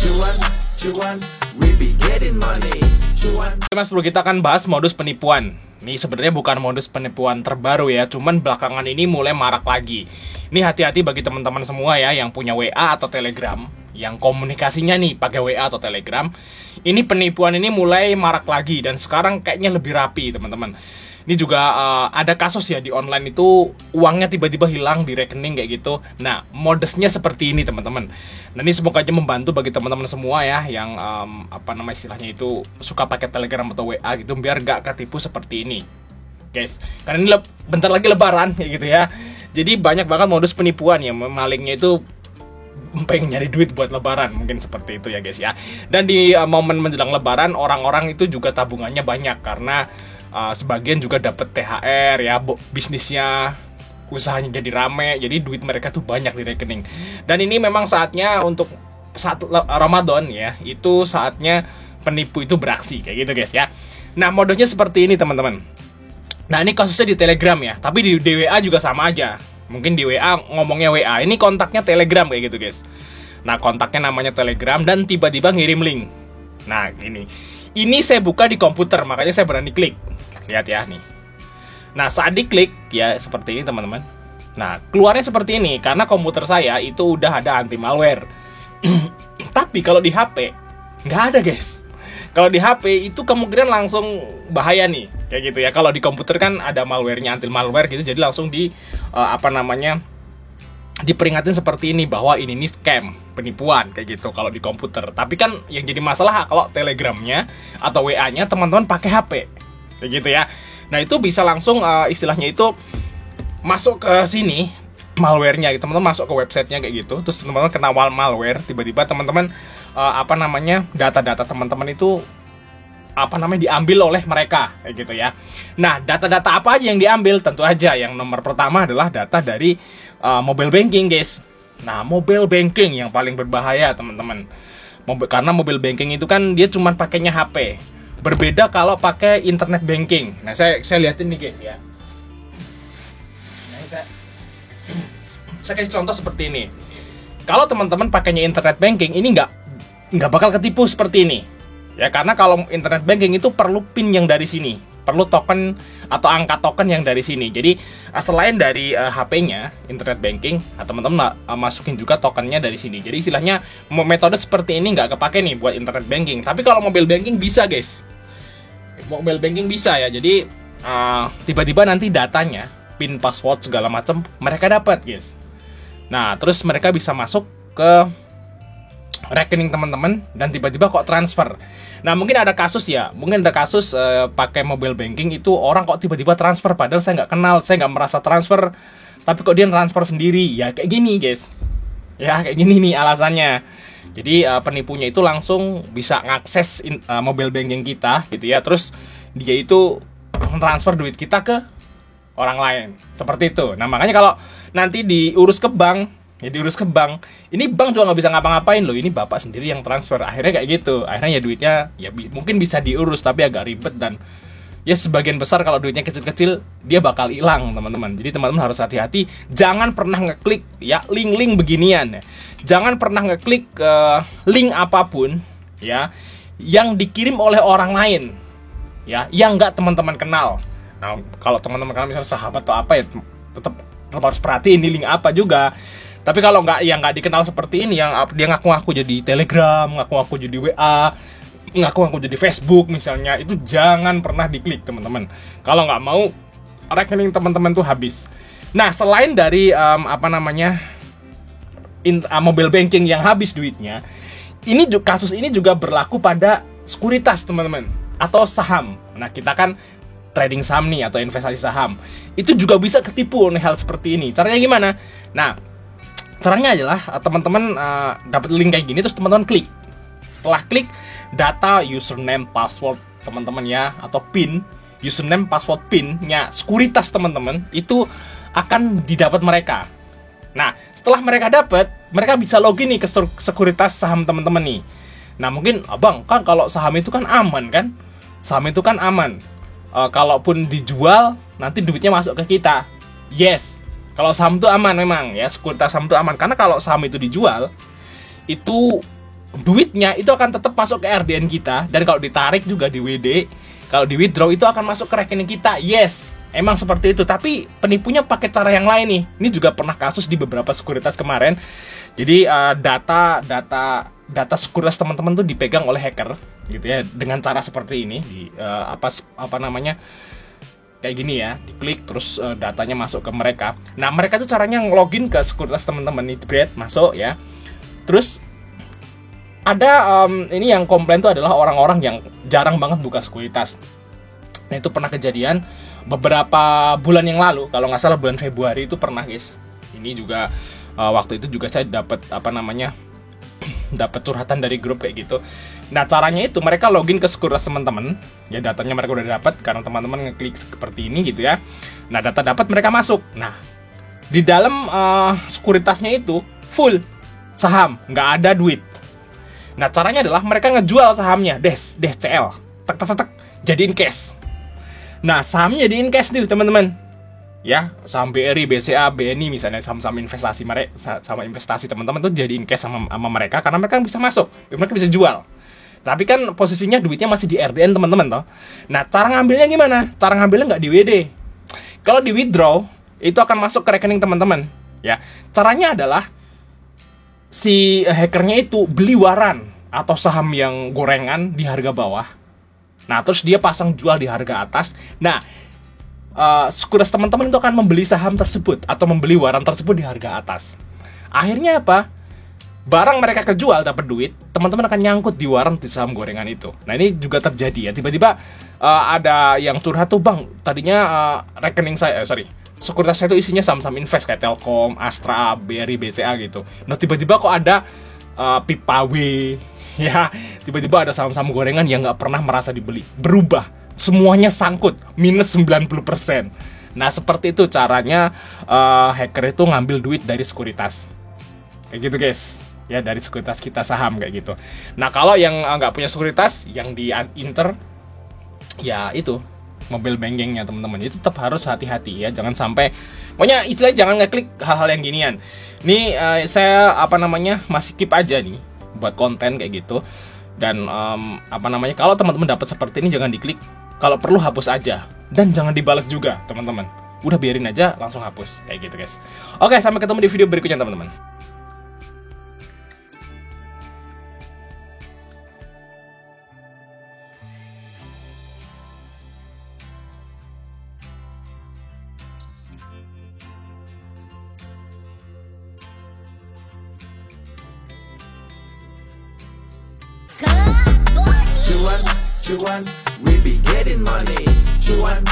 Cuan, cuan, we be getting money. Cuan. Mas Bro, kita akan bahas modus penipuan. Ini sebenarnya bukan modus penipuan terbaru ya, cuman belakangan ini mulai marak lagi. Ini hati-hati bagi teman-teman semua ya yang punya WA atau Telegram, yang komunikasinya nih pakai WA atau Telegram. Ini penipuan ini mulai marak lagi dan sekarang kayaknya lebih rapi, teman-teman. Ini juga ada kasus ya di online itu uangnya tiba-tiba hilang di rekening kayak gitu. Nah, modusnya seperti ini, teman-teman. Nah, ini semoga aja membantu bagi teman-teman semua ya yang istilahnya itu suka pakai Telegram atau WA gitu, biar gak ketipu seperti ini, guys. Karena ini bentar lagi Lebaran kayak gitu ya. Jadi banyak banget modus penipuan ya, malingnya itu pengen nyari duit buat Lebaran, mungkin seperti itu ya guys ya. Dan di momen menjelang Lebaran, orang-orang itu juga tabungannya banyak karena sebagian juga dapat THR ya, bisnisnya, usahanya jadi rame, jadi duit mereka tuh banyak di rekening. Dan ini memang saatnya untuk saat Ramadan ya, itu saatnya penipu itu beraksi kayak gitu guys ya. Nah, modusnya seperti ini teman-teman. Nah, ini kasusnya di Telegram ya, tapi di WA juga sama aja. Mungkin di WA ngomongnya WA, ini kontaknya Telegram kayak gitu guys. Nah, kontaknya namanya Telegram dan tiba-tiba ngirim link. Nah, ini saya buka di komputer, makanya saya berani klik. Lihat ya nih. Nah, saat diklik ya seperti ini teman-teman. Nah, keluarnya seperti ini karena komputer saya itu udah ada anti malware. Tapi kalau di HP nggak ada guys. Kalau di HP itu kemungkinan langsung bahaya nih, kayak gitu ya. Kalau di komputer kan ada malwarenya, anti malware gitu, jadi langsung diperingatin seperti ini bahwa ini nih scam, penipuan kayak gitu kalau di komputer. Tapi kan yang jadi masalah kalau Telegramnya atau WA-nya teman-teman pakai HP, kayak gitu ya. Nah, itu bisa langsung istilahnya itu masuk ke sini malwarenya, teman-teman masuk ke websitenya kayak gitu, terus teman-teman kena malware, tiba-tiba teman-teman data-data teman-teman itu diambil oleh mereka kayak gitu ya. Nah, data-data apa aja yang diambil? Tentu aja yang nomor pertama adalah data dari mobile banking guys. Nah, mobile banking yang paling berbahaya teman-teman. Karena mobile banking itu kan dia cuma pakainya HP. Berbeda kalau pakai internet banking. Nah, saya liatin nih guys ya. Nah, saya kasih contoh seperti ini. Kalau teman-teman pakainya internet banking, ini nggak bakal ketipu seperti ini. Ya, karena kalau internet banking itu perlu PIN yang dari sini, perlu token atau angka token yang dari sini. Jadi selain dari HP-nya internet banking, teman-teman masukin juga tokennya dari sini. Jadi istilahnya metode seperti ini nggak kepake nih buat internet banking. Tapi kalau mobile banking bisa guys, mobile banking bisa ya. Jadi tiba-tiba nanti datanya, PIN, password segala macam mereka dapat guys. Nah, terus mereka bisa masuk ke rekening teman-teman dan tiba-tiba kok transfer. Nah, mungkin ada kasus pakai mobile banking itu orang kok tiba-tiba transfer padahal saya nggak kenal, saya nggak merasa transfer, tapi kok dia transfer sendiri. Ya kayak gini guys. Ya kayak gini nih alasannya. Jadi penipunya itu langsung bisa ngakses mobile banking kita gitu ya. Terus dia itu transfer duit kita ke orang lain. Seperti itu. Nah, makanya kalau nanti diurus ke bank, ini bank juga nggak bisa ngapa-ngapain loh, ini bapak sendiri yang transfer. Akhirnya kayak gitu, akhirnya ya duitnya ya mungkin bisa diurus tapi agak ribet, dan ya sebagian besar kalau duitnya kecil-kecil dia bakal hilang teman-teman. Jadi teman-teman harus hati-hati, jangan pernah ngeklik ya link-link beginian ya. Jangan pernah ngeklik link apapun ya yang dikirim oleh orang lain ya, yang nggak teman-teman kenal. Nah, kalau teman-teman kenal misalnya sahabat atau apa ya, tetap harus perhatiin di link apa juga. Tapi kalau nggak dikenal seperti ini, yang dia ngaku-ngaku jadi Telegram, ngaku-ngaku jadi WA, ngaku-ngaku jadi Facebook misalnya, itu jangan pernah diklik teman-teman. Kalau nggak mau rekening teman-teman tuh habis. Nah, selain dari mobile banking yang habis duitnya, kasus ini juga berlaku pada sekuritas teman-teman atau saham. Nah, kita kan trading saham nih atau investasi saham, itu juga bisa ketipu oleh hal seperti ini. Caranya gimana? Nah, caranya adalah teman-teman dapat link kayak gini, terus teman-teman klik. Setelah klik, data username, password teman-teman ya, atau PIN, username, password, PIN-nya sekuritas teman-teman itu akan didapat mereka. Nah, setelah mereka dapat, mereka bisa login nih ke sekuritas saham teman-teman nih. Nah, mungkin abang kan kalau saham itu kan aman kan? Saham itu kan aman. Kalaupun dijual nanti duitnya masuk ke kita. Yes, kalau saham itu aman memang ya, sekuritas saham itu aman, karena kalau saham itu dijual itu duitnya itu akan tetap masuk ke RDN kita, dan kalau ditarik juga di WD, kalau di withdraw itu akan masuk ke rekening kita. Yes, emang seperti itu, tapi penipunya pakai cara yang lain nih. Ini juga pernah kasus di beberapa sekuritas kemarin. Jadi data sekuritas teman-teman tuh dipegang oleh hacker gitu ya, dengan cara seperti ini, apa namanya, kayak gini ya, diklik terus datanya masuk ke mereka. Nah, mereka tuh caranya ngelogin ke sekuritas teman-teman nih, masuk ya. Terus ada ini yang komplain tuh adalah orang-orang yang jarang banget buka sekuritas. Nah, itu pernah kejadian beberapa bulan yang lalu, kalau nggak salah bulan Februari itu pernah, guys. Ini juga waktu itu juga saya dapat dapat curhatan dari grup kayak gitu. Nah, caranya itu mereka login ke sekuritas teman-teman, ya datanya mereka udah dapat karena teman-teman ngeklik seperti ini gitu ya. Nah, data dapat, mereka masuk. Nah, di dalam sekuritasnya itu full saham, nggak ada duit. Nah, caranya adalah mereka ngejual sahamnya, CL, jadiin cash. Nah, sahamnya jadiin cash nih, teman-teman. Ya, saham BRI, BCA, BNI misalnya, saham-saham investasi mereka, sama investasi teman-teman tuh jadiin cash sama mereka, karena mereka bisa masuk, mereka bisa jual. Tapi kan posisinya duitnya masih di RDN, teman-teman toh. Nah, cara ngambilnya gimana? Cara ngambilnya nggak di WD. Kalau di withdraw, itu akan masuk ke rekening teman-teman. Ya, caranya adalah si hackernya itu beli waran atau saham yang gorengan di harga bawah. Nah, terus dia pasang jual di harga atas. Nah, sekuritas teman-teman itu akan membeli saham tersebut atau membeli waran tersebut di harga atas. Akhirnya apa? Barang mereka kejual, dapat duit, teman-teman akan nyangkut di waran di saham gorengan itu. Nah, ini juga terjadi ya. Tiba-tiba ada yang curhat tuh, Bang, tadinya rekening saya, sekuritas saya itu isinya saham-saham invest kayak Telkom, Astra, BRI, BCA gitu. Nah, tiba-tiba kok ada Pipa W, ya, tiba-tiba ada saham-saham gorengan yang nggak pernah merasa dibeli, berubah, semuanya sangkut, minus 90%. Nah, seperti itu caranya hacker itu ngambil duit dari sekuritas, kayak gitu, guys. Ya, dari sekuritas kita saham kayak gitu. Nah, kalau yang nggak punya sekuritas, yang di Inter, ya itu mobile bankingnya teman-teman, itu tetap harus hati-hati ya, jangan sampai, pokoknya istilahnya jangan ngeklik hal-hal yang ginian. Nih saya masih keep aja nih buat konten kayak gitu, dan kalau teman-teman dapat seperti ini jangan diklik, kalau perlu hapus aja, dan jangan dibalas juga teman-teman, udah biarin aja, langsung hapus kayak gitu, guys. Oke, sampai ketemu di video berikutnya teman-teman. Cuan, we be getting money. Cuan.